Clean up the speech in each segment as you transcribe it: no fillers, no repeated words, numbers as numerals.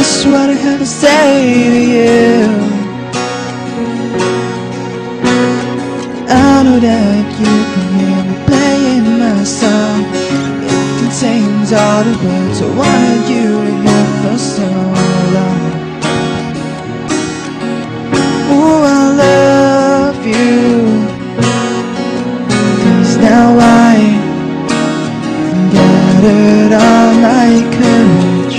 just what I have to say to you. I know that you can hear me playing my song. It contains all the words I wanted you to hear for so long. Oh, I love you, 'cause now I gathered all my courage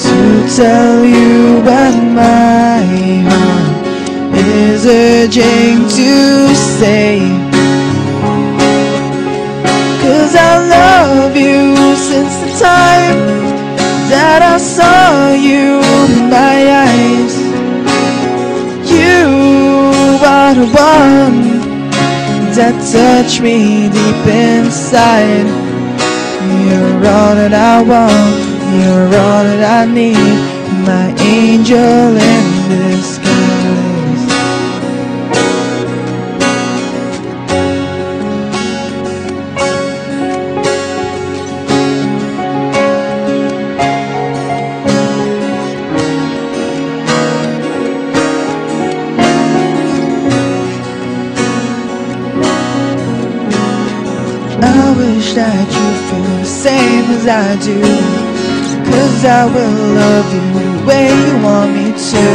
to tell you what my heart is urging to say. 'Cause I love you since the time that I saw you in my eyes. You are the one that touched me deep inside. You're all that I want, you're all that I need, my angel in disguise. I wish that you feel the same as I do, 'cause I will love you the way you want me to.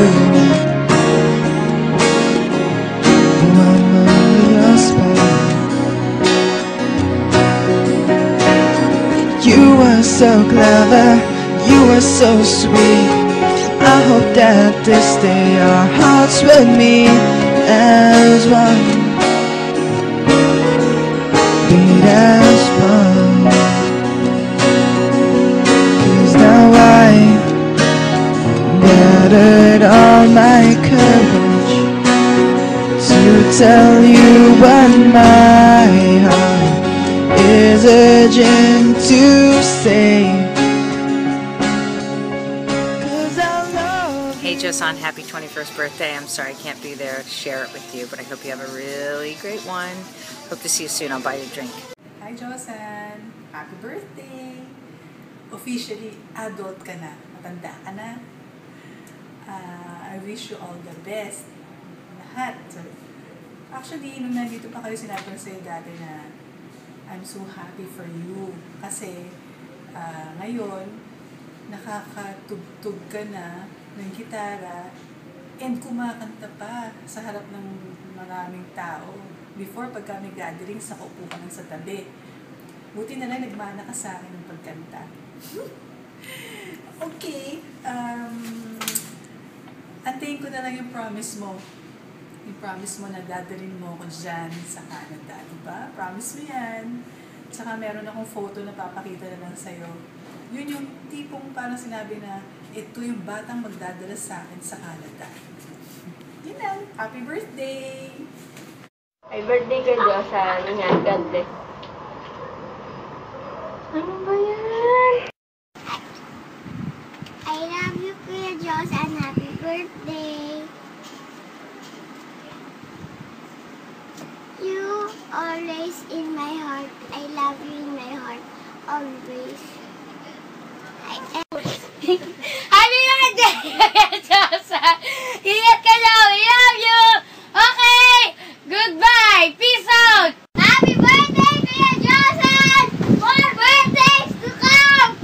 Oh, I'm under your spell. You were so clever, you were so sweet. I hope that this day our hearts will meet as one. Beat as one. 'Cause now I gathered all my courage to tell you what my heart is urging to say. 'Cause I love you. Hey Joseon, happy 21st birthday. I'm sorry I can't be there to share it with you, but I hope you have a really great one. Hope to see you soon. I'll buy you a drink. Hi Joseon! Happy birthday! Officially, adult ka na. Matanda ka na. I wish you all the best. Lahat. So, actually, nung nandito pa kayo, sinabi ko sa'yo dati na I'm so happy for you. Kasi ngayon, nakakatugtog ka na ng gitara and kumakanta pa sa harap ng maraming tao. Before, pag kami gatherings, nakaupo ka lang sa tabi. Buti na lang nagmana ka sa akin ng pagkanta. Okay. Antayin ko na lang yung promise mo. Yung promise mo na dadalhin mo ko dyan sa Canada. Diba? Promise mo yan. Tsaka meron akong photo na papakita na lang sa'yo. Yun yung tipong parang sinabi na ito yung batang magdadala sa akin sa Canada. Yun lang. Happy birthday! Happy birthday kay Joseon. Ingat, God bless. Ano ba yan? I love you, Kuya Joseon. Happy birthday. You always in my heart. I love you in my heart. Always. Happy birthday kay Joseon. Ingat ka lang. We love you. Okay. Goodbye. Peace out. Happy birthday, Kuya Joseon! More birthdays to come!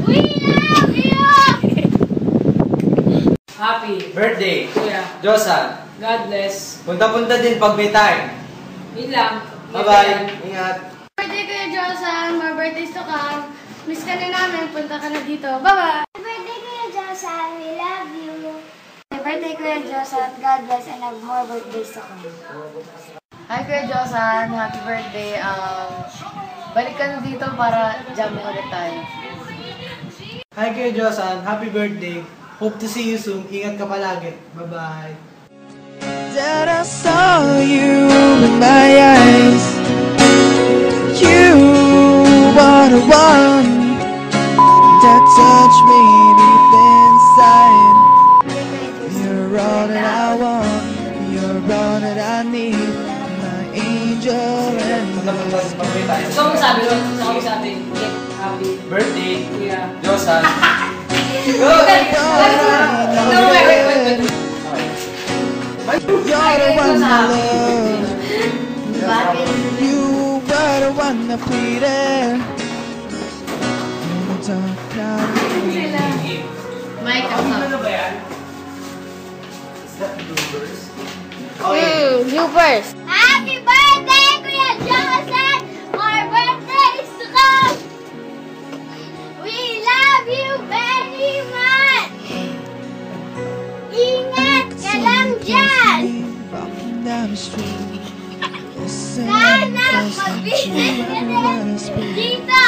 We love you! Happy birthday, Kuya. Joseon. God bless. Punta-punta din pag may time. Yun lang. Bye-bye. Ingat. Birthday Kuya Joseon. More birthdays to come. Miss ka na namin. Punta ka na dito. Bye-bye. Happy birthday, Kuya Joseon! We love you! Happy birthday Kuya Joseon. God bless and have more birthdays to come. Hi Kuya Joseon, happy birthday. Balik ka na dito para jamming ulit tayo. Hi Kuya Joseon, happy birthday. Hope to see you soon. Ingat ka palagi. Bye-bye. That I saw you in my eyes. You are the one that touched me deep inside. You're all that I want, you're all that I need, my angel and So, sabi ko, sabi, Happy birthday, Yeah. Josan. No, wait. You're the one I love. Bakit? You were the one I pleaded. In the dark cloud. Mike, ako. Ano ba yan? Is that bloopers? You first. Happy birthday, Kuya Josan! More birthdays to come! We love you very much! Ingat ka lang dyan! Walking down the street. Sana mag-visit ka din dito!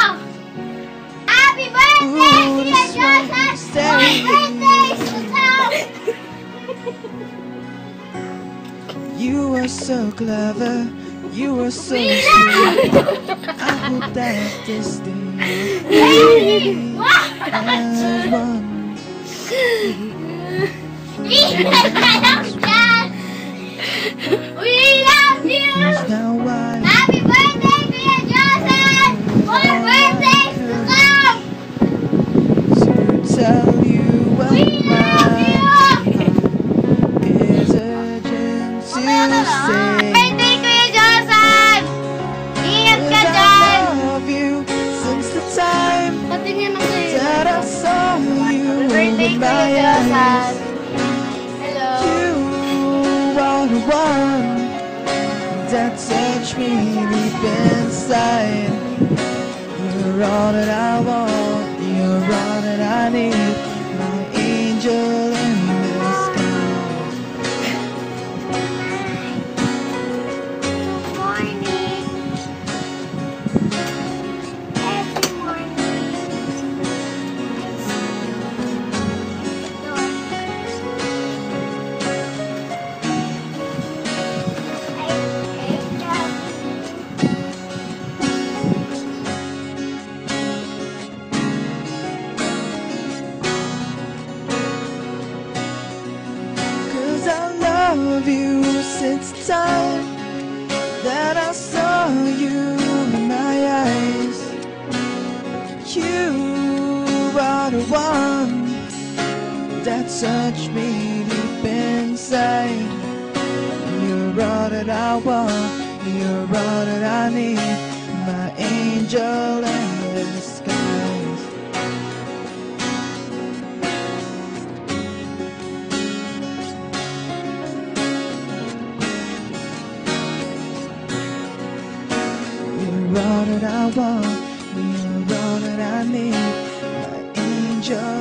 Happy birthday, Kuya Josan! More birthdays to come! You are so clever. You are so sweet. I hope that this day Very as one. Ingat ka lang dyan! We love you! Now I Happy birthday, Kuya Josan! More birthdays to come! to tell you what We love my you! heart is urgent to say. Birthday, Kuya Josan! Ingat ka 'Cause dyan! I love you since the time Patingin ako sa'yo. that I saw you Birthday, in Kuya my Josan! eyes. Hello! You are the one that touched me deep inside. You're all that I want, you're all that I need, my angel in the sky. Good morning. Every morning. Cause I love you since the time that I saw you in my eyes. You are the one that touched me deep inside. You're all that I want, you're all that I need, my angel in disguise. You're all that I want, you're all that I need, my angel